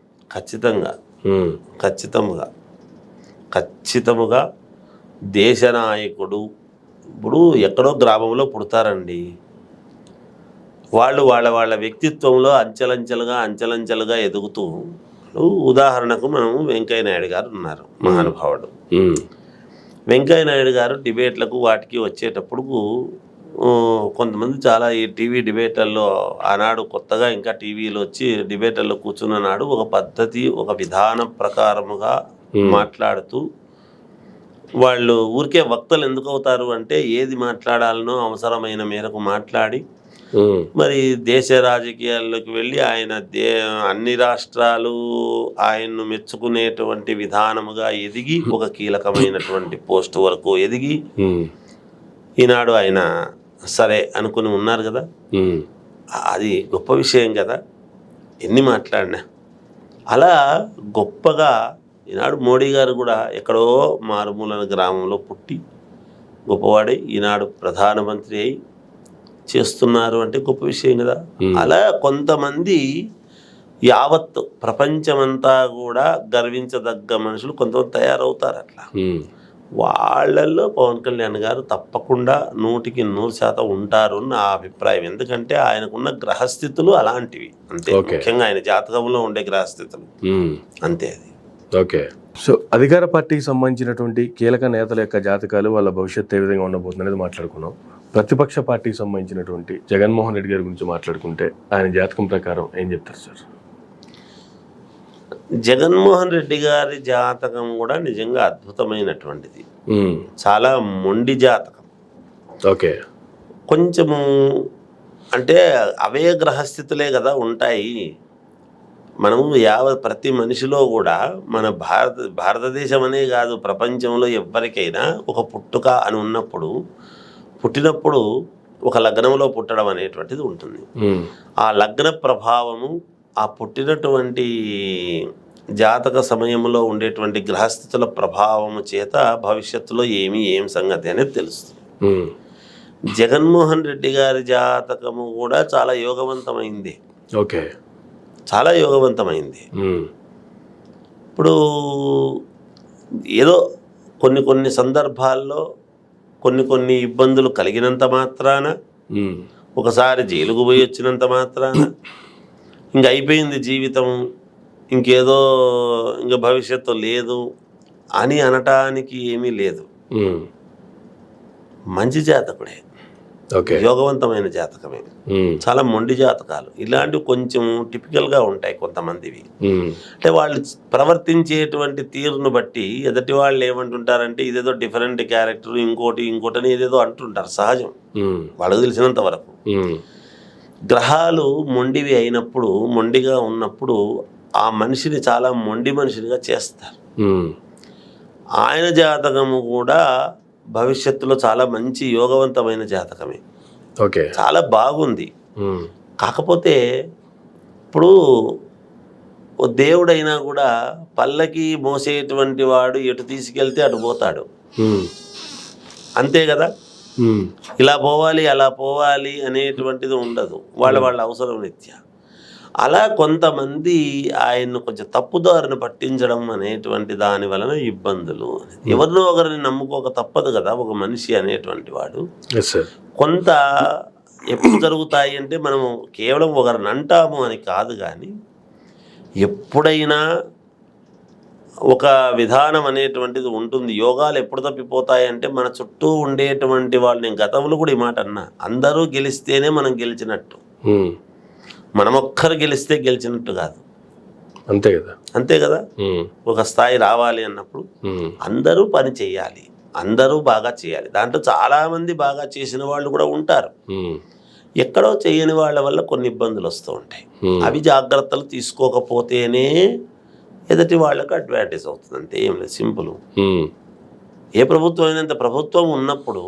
ఖచ్చితముగా దేశ నాయకుడు. ఇప్పుడు ఎక్కడో గ్రామంలో పుడతారండి, వాళ్ళు వాళ్ళ వ్యక్తిత్వంలో అంచెలంచెలుగా ఎదుగుతూ, ఉదాహరణకు మనం వెంకయ్య నాయుడు గారు ఉన్నారు, మహానుభావుడు. వెంకయ్య నాయుడు గారు డిబేట్లకు వాటికి వచ్చేటప్పుడు కొంతమంది చాలా ఈ టీవీ డిబేట్లలో ఆనాడు కొత్తగా ఇంకా టీవీలో వచ్చి డిబేట్లలో కూర్చున్న నాడు ఒక పద్ధతి, ఒక విధానం ప్రకారముగా మాట్లాడుతూ, వాళ్ళు ఊరికే వక్తలు ఎందుకు అవుతారు అంటే ఏది మాట్లాడాలనో అవసరమైన మేరకు మాట్లాడి మరి దేశ రాజకీయాల్లోకి వెళ్ళి ఆయన అన్ని రాష్ట్రాలు ఆయన్ను మెచ్చుకునేటువంటి విధానముగా ఎదిగి ఒక కీలకమైనటువంటి పోస్ట్ వరకు ఎదిగి ఈనాడు ఆయన సరే అనుకుని ఉన్నారు కదా. అది గొప్ప విషయం కదా, ఎన్ని మాట్లాడినా. అలా గొప్పగా ఈనాడు మోడీ గారు కూడా ఎక్కడో మారుమూలన గ్రామంలో పుట్టి గొప్పవాడై ఈనాడు ప్రధానమంత్రి అయి చేస్తున్నారు అంటే గొప్ప విషయం కదా. అలా కొంతమంది యావత్ ప్రపంచమంతా కూడా గర్వించదగ్గ మనుషులు కొంతమంది తయారవుతారు. అట్లా వాళ్ళల్లో పవన్ కళ్యాణ్ గారు తప్పకుండా 100% ఉంటారు నా అభిప్రాయం. ఎందుకంటే ఆయనకున్న గ్రహస్థితులు అలాంటివి, అంతే. ముఖ్యంగా ఆయన జాతకంలో ఉండే గ్రహస్థితులు అంతే. అది ఓకే. సో అధికార పార్టీకి సంబంధించినటువంటి కీలక నేతల యొక్క జాతకాలు, వాళ్ళ భవిష్యత్తు ఏ విధంగా ఉండబోతుంది అనేది మాట్లాడుకున్నాం. ప్రతిపక్ష పార్టీకి సంబంధించినటువంటి జగన్మోహన్ రెడ్డి గారి గురించి మాట్లాడుకుంటే ఆయన జాతకం ప్రకారం ఏం చెప్తారు సార్? జగన్మోహన్ రెడ్డి గారి జాతకం కూడా నిజంగా అద్భుతమైనటువంటిది, చాలా మొండి జాతకం. ఓకే. కొంచెము అంటే అవే గ్రహస్థితులే కదా ఉంటాయి. మనము ప్రతి మనిషిలో కూడా మన భారతదేశం అనే కాదు, ప్రపంచంలో ఎవరికైనా ఒక పుట్టుక అని ఉన్నప్పుడు, పుట్టినప్పుడు ఒక లగ్నంలో పుట్టడం అనేటువంటిది ఉంటుంది. ఆ లగ్న ప్రభావము ఆ పుట్టినటువంటి జాతక సమయంలో ఉండేటువంటి గ్రహస్థితుల ప్రభావము చేత భవిష్యత్తులో ఏం సంగతి అనేది తెలుస్తుంది. జగన్మోహన్ రెడ్డి గారి జాతకము కూడా చాలా యోగవంతమైంది. ఓకే, చాలా యోగవంతమైంది. ఇప్పుడు ఏదో కొన్ని సందర్భాల్లో కొన్ని ఇబ్బందులు కలిగినంత మాత్రాన, ఒకసారి జైలుకు పోయి వచ్చినంత మాత్రాన ఇంక అయిపోయింది జీవితం, ఇంకేదో ఇంక భవిష్యత్తు లేదు అని అనటానికి ఏమీ లేదు. మంచి జాతకుడే, యోగవంతమైన జాతకమే. చాలా మొండి జాతకాలు ఇలాంటివి కొంచెం టిపికల్గా ఉంటాయి కొంతమందివి. అంటే వాళ్ళు ప్రవర్తించేటువంటి తీరును బట్టి ఎదుటి వాళ్ళు ఏమంటుంటారంటే ఇదేదో డిఫరెంట్ క్యారెక్టర్, ఇంకోటి అని ఏదేదో అంటుంటారు. సహజం, వాళ్ళకు తెలిసినంత వరకు. గ్రహాలు మొండివి అయినప్పుడు, మొండిగా ఉన్నప్పుడు ఆ మనిషిని చాలా మొండి మనిషినిగా చేస్తారు. ఆయన జాతకము కూడా భవిష్యత్తులో చాలా మంచి యోగవంతమైన జాతకమే. ఓకే, చాలా బాగుంది. కాకపోతే ఇప్పుడు దేవుడైనా కూడా పల్లకి మోసేటువంటి వాడు ఎటు తీసుకెళ్తే అటు పోతాడు, అంతే కదా. ఇలా పోవాలి అలా పోవాలి అనేటువంటిది ఉండదు, వాళ్ళ అవసరం రీత్యా. అలా కొంతమంది ఆయన్ను కొంచెం తప్పుదారిని పట్టించడం అనేటువంటి దాని వలన ఇబ్బందులు. ఎవరినో ఒకరిని నమ్ముకోక తప్పదు కదా ఒక మనిషి అనేటువంటి వాడు. కొంత ఎప్పుడు జరుగుతాయి అంటే మనము కేవలం ఒకరిని అంటాము అని కాదు, కానీ ఎప్పుడైనా ఒక విధానం అనేటువంటిది ఉంటుంది. యోగాలు ఎప్పుడు తప్పిపోతాయంటే మన చుట్టూ ఉండేటువంటి వాళ్ళు, నేను గతంలో కూడా ఈ మాట అన్నా, అందరూ గెలిస్తేనే మనం గెలిచినట్టు, మనం ఒక్కరు గెలిస్తే గెలిచినట్టు కాదు. అంతే కదా. ఒక స్థాయి రావాలి అన్నప్పుడు అందరూ పని చేయాలి, అందరూ బాగా చేయాలి. దాంట్లో చాలామంది బాగా చేసిన వాళ్ళు కూడా ఉంటారు. ఎక్కడో చేయని వాళ్ళ వల్ల కొన్ని ఇబ్బందులు వస్తూ ఉంటాయి. అవి జాగ్రత్తలు తీసుకోకపోతేనే ఎదుటి వాళ్ళకు అడ్వాంటేజ్ అవుతుంది, అంతే. ఏం లేదు, సింపుల్. ఏ ప్రభుత్వం అయినంత ప్రభుత్వం ఉన్నప్పుడు,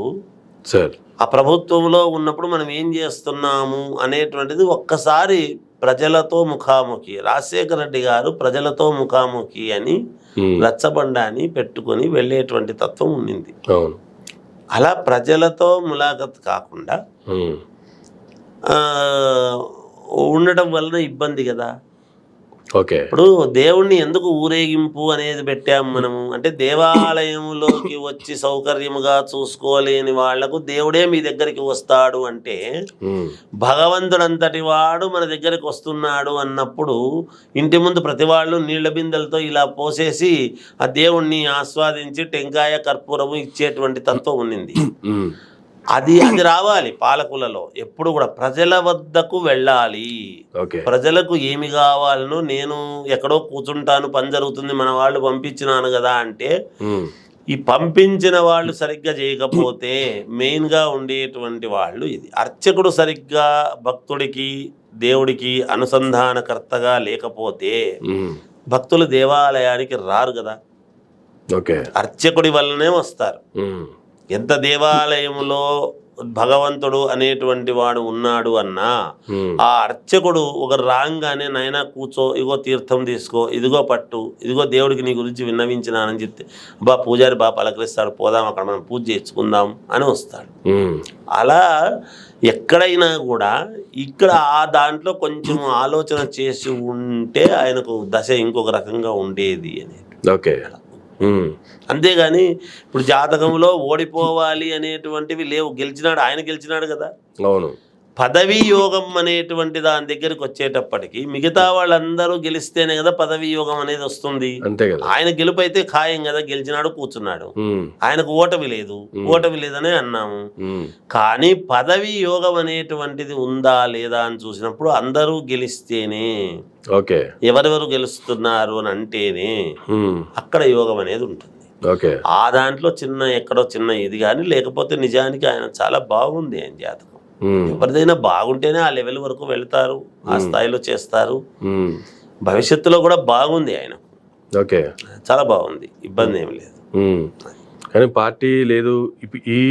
ఆ ప్రభుత్వంలో ఉన్నప్పుడు మనం ఏం చేస్తున్నాము అనేటువంటిది ఒక్కసారి ప్రజలతో ముఖాముఖి. రాజశేఖర రెడ్డి గారు ప్రజలతో ముఖాముఖి అని రచ్చబండ అని పెట్టుకొని వెళ్ళేటువంటి తత్వం ఉండింది. అవును. అలా ప్రజలతో ములాఖత్ కాకుండా ఉండటం వలన ఇబ్బంది కదా. ఓకే. ఇప్పుడు దేవుణ్ణి ఎందుకు ఊరేగింపు అనేది పెట్టాము మనము అంటే, దేవాలయంలోకి వచ్చి సౌకర్యముగా చూసుకోలేని వాళ్లకు దేవుడే మీ దగ్గరికి వస్తాడు అంటే, భగవంతుడంతటి వాడు మన దగ్గరికి వస్తున్నాడు అన్నప్పుడు ఇంటి ముందు ప్రతి వాళ్ళు నీళ్ల బిందెలతో ఇలా పోసేసి ఆ దేవుణ్ణి ఆస్వాదించి టెంకాయ కర్పూరము ఇచ్చేటువంటి తత్వం ఉన్నింది. అది రావాలి పాలకులలో. ఎప్పుడు కూడా ప్రజల వద్దకు వెళ్ళాలి. ప్రజలకు ఏమి కావాలనో, నేను ఎక్కడో కూర్చుంటాను పని జరుగుతుంది మన వాళ్ళు పంపించినాను కదా అంటే, ఈ పంపించిన వాళ్ళు సరిగ్గా చేయకపోతే మెయిన్గా ఉండేటువంటి వాళ్ళు ఇది. అర్చకుడు సరిగ్గా భక్తుడికి దేవుడికి అనుసంధానకర్తగా లేకపోతే భక్తులు దేవాలయానికి రారు కదా. అర్చకుడి వల్లనే వస్తారు. ఎంత దేవాలయంలో భగవంతుడు అనేటువంటి వాడు ఉన్నాడు అన్నా, ఆ అర్చకుడు ఒక రాగానే నైనా కూర్చో, ఇగో తీర్థం తీసుకో, ఇదిగో పట్టు, ఇదిగో దేవుడికి నీ గురించి విన్నవించినానని చెప్తే పూజారి పలకరిస్తాడు, పోదాం అక్కడ మనం పూజ చేసుకుందాం అని వస్తాడు. అలా ఎక్కడైనా కూడా ఇక్కడ ఆ దాంట్లో కొంచెం ఆలోచన చేసి ఉంటే ఆయనకు దశ ఇంకొక రకంగా ఉండేది అనేది. అంతేగాని ఇప్పుడు జాతకంలో ఓడిపోవాలి అనేటువంటివి లేవు. గెలిచినాడు, ఆయన గెలిచినాడు కదా. అవును. పదవీ యోగం అనేటువంటి దాని దగ్గరికి వచ్చేటప్పటికి మిగతా వాళ్ళందరూ గెలిస్తేనే కదా పదవీ యోగం అనేది వస్తుంది. అంతే కదా. ఆయన గెలుపు అయితే ఖాయం కదా, గెలిచినాడు కూర్చున్నాడు, ఆయనకు ఓటమి లేదనే అన్నాము. కానీ పదవీ యోగం అనేటువంటిది ఉందా లేదా అని చూసినప్పుడు అందరూ గెలిస్తేనే, ఎవరెవరు గెలుస్తున్నారు అని అంటేనే అక్కడ యోగం అనేది ఉంటుంది. ఆ దాంట్లో ఎక్కడో చిన్న ఇది కానీ, లేకపోతే నిజానికి ఆయన చాలా బాగుంది ఆయన జాతకం. ఎవరిదైనా బాగుంటేనే ఆ లెవెల్ వరకు వెళ్తారు, ఆ స్థాయిలో చేస్తారు. భవిష్యత్తులో కూడా బాగుంది ఆయన, చాలా బాగుంది, ఇబ్బంది ఏమి లేదు. కానీ పార్టీ లేదు. ఈ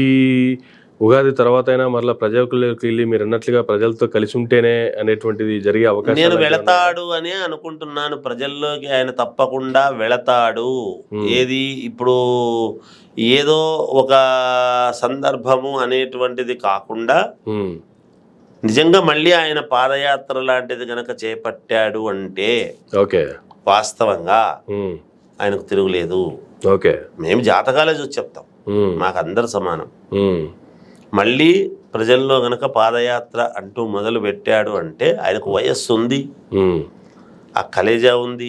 ఉగాది తర్వాత అయినా మరలా ప్రజలకు వెళ్ళి మీరు అన్నట్లుగా ప్రజలతో కలిసి ఉంటేనే అనేటువంటిది జరిగే అవకాశం నేను వెళతాడు అని అనుకుంటున్నాను. ప్రజల్లోకి ఆయన తప్పకుండా వెళతాడు. ఏది ఇప్పుడు ఏదో ఒక సందర్భము అనేటువంటిది కాకుండా నిజంగా మళ్ళీ ఆయన పాదయాత్ర లాంటిది గనక చేపట్టాడు అంటే వాస్తవంగా ఆయనకు తిరుగులేదు. మేము జాతకాలే చూసి చెప్తాం, మాకు అందరు సమానం. మళ్ళీ ప్రజల్లో గనక పాదయాత్ర అంటూ మొదలు పెట్టాడు అంటే ఆయనకు వయస్సు ఉంది, ఆ కలేజా ఉంది,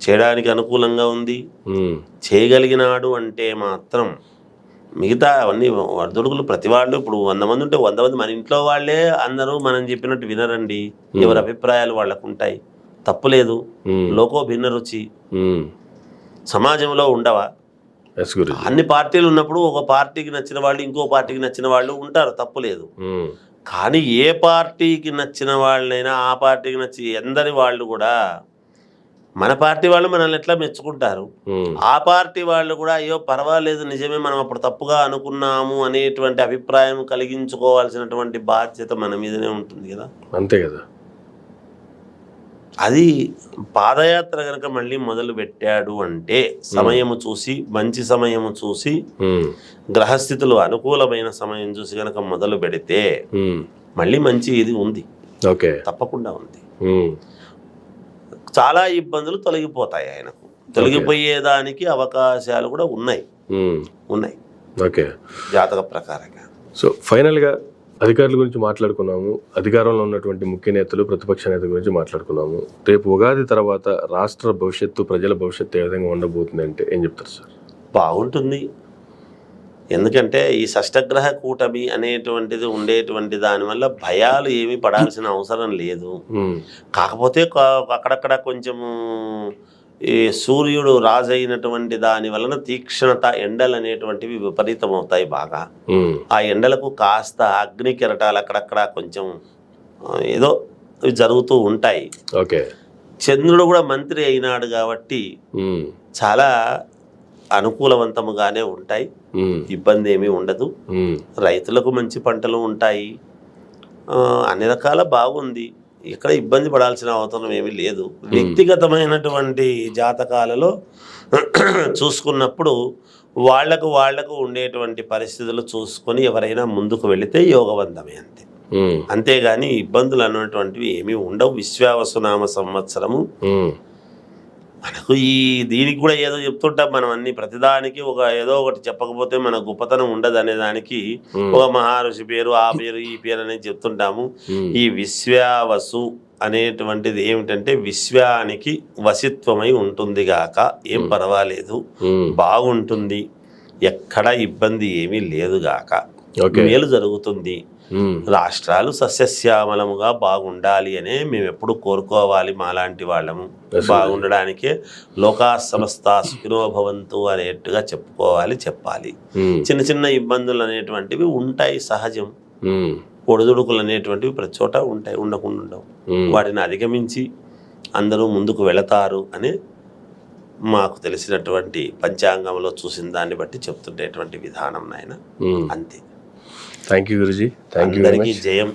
చేయడానికి అనుకూలంగా ఉంది, చేయగలిగినాడు అంటే మాత్రం మిగతా అవన్నీ వర్ధుడుకులు ప్రతి వాళ్ళు ఇప్పుడు 100 మంది ఉంటే 100 మంది మన ఇంట్లో వాళ్ళే అందరూ మనం చెప్పినట్టు వినరండి. ఎవరి అభిప్రాయాలు వాళ్ళకు ఉంటాయి, తప్పులేదు. లోకో భిన్న రుచి సమాజంలో ఉండవా? అన్ని పార్టీలు ఉన్నప్పుడు ఒక పార్టీకి నచ్చిన వాళ్ళు ఇంకో పార్టీకి నచ్చిన వాళ్ళు ఉంటారు, తప్పులేదు. కానీ ఏ పార్టీకి నచ్చిన వాళ్ళైనా ఆ పార్టీకి నచ్చి ఎందరి వాళ్ళు కూడా మన పార్టీ వాళ్ళు మనల్ని ఎట్లా మెచ్చుకుంటారు, ఆ పార్టీ వాళ్ళు కూడా అయ్యో పర్వాలేదు నిజమే మనం అప్పుడు తప్పుగా అనుకున్నాము అనేటువంటి అభిప్రాయం కలిగించుకోవాల్సినటువంటి బాధ్యత మన మీదనే ఉంటుంది కదా. అంతే కదా. అది పాదయాత్ర కనుక మళ్ళీ మొదలు పెట్టాడు అంటే సమయము చూసి, మంచి సమయము చూసి, గ్రహస్థితులు అనుకూలమైన సమయం చూసి కనుక మొదలు పెడితే మళ్ళీ మంచి ఇది ఉంది, తప్పకుండా ఉంది. చాలా ఇబ్బందులు తొలగిపోతాయి, ఆయనకు తొలగిపోయేదానికి అవకాశాలు కూడా ఉన్నాయి జాతక ప్రకారంగా. సో ఫైనల్గా అధికారుల గురించి మాట్లాడుకున్నాము, అధికారంలో ఉన్నటువంటి ముఖ్య నేతలు, ప్రతిపక్ష నేతల గురించి మాట్లాడుకున్నాము. రేపు ఉగాది తర్వాత రాష్ట్ర భవిష్యత్తు, ప్రజల భవిష్యత్తు ఏ విధంగా ఉండబోతుంది అంటే ఏం చెప్తారు సార్? బాగుంటుంది. ఎందుకంటే ఈ షష్టగ్రహ కూటమి అనేటువంటిది ఉండేటువంటి దానివల్ల భయాలు ఏమీ పడాల్సిన అవసరం లేదు. కాకపోతే అక్కడక్కడ కొంచెము ఈ సూర్యుడు రాజైనటువంటి దాని వలన తీక్షణత, ఎండలు అనేటువంటివి విపరీతం అవుతాయి బాగా. ఆ ఎండలకు కాస్త అగ్ని కెరటాలు అక్కడక్కడ కొంచెం ఏదో జరుగుతూ ఉంటాయి. చంద్రుడు కూడా మంత్రి అయినాడు కాబట్టి చాలా అనుకూలవంతముగానే ఉంటాయి, ఇబ్బంది ఏమీ ఉండదు. రైతులకు మంచి పంటలు ఉంటాయి, అన్ని రకాల బాగుంది. ఇక్కడ ఇబ్బంది పడాల్సిన అవసరం ఏమీ లేదు. వ్యక్తిగతమైనటువంటి జాతకాలలో చూసుకున్నప్పుడు వాళ్లకు ఉండేటువంటి పరిస్థితులు చూసుకొని ఎవరైనా ముందుకు వెళితే యోగవంతమే అంతే. అంతేగాని ఇబ్బందులు అన్నటువంటివి ఏమీ ఉండవు. విశ్వావసునామ సంవత్సరము మనకు దీనికి కూడా ఏదో చెప్తుంటాం మనం, అన్ని ప్రతిదానికి ఏదో ఒకటి చెప్పకపోతే మన గొప్పతనం ఉండదు అనే దానికి ఒక మహర్షి పేరు, ఆ పేరు, ఈ పేరు అనేది చెప్తుంటాము. ఈ విశ్వావసు అనేటువంటిది ఏమిటంటే విశ్వానికి వశిత్వమై ఉంటుంది గాక, ఏం పర్వాలేదు, బాగుంటుంది, ఎక్కడ ఇబ్బంది ఏమీ లేదు గాక, మేలు జరుగుతుంది, రాష్ట్రాలు సస్యశ్యామలముగా బాగుండాలి అనే మేము ఎప్పుడు కోరుకోవాలి. మాలాంటి వాళ్ళము బాగుండడానికే లోకా సమస్త సుఖినో భవంతు అనేట్టుగా చెప్పాలి. చిన్న చిన్న ఇబ్బందులు అనేటువంటివి ఉంటాయి, సహజం. ఒడిదుడుకులు అనేటువంటివి ప్రతి చోట ఉంటాయి, ఉండకుండా ఉండవు. వాటిని అధిగమించి అందరూ ముందుకు వెళతారు అని మాకు తెలిసినటువంటి పంచాంగంలో చూసిన దాన్ని బట్టి చెప్తుండేటువంటి విధానం నాయన. అంతే. Thank you Guruji. Thank you. అందరికీ జయం.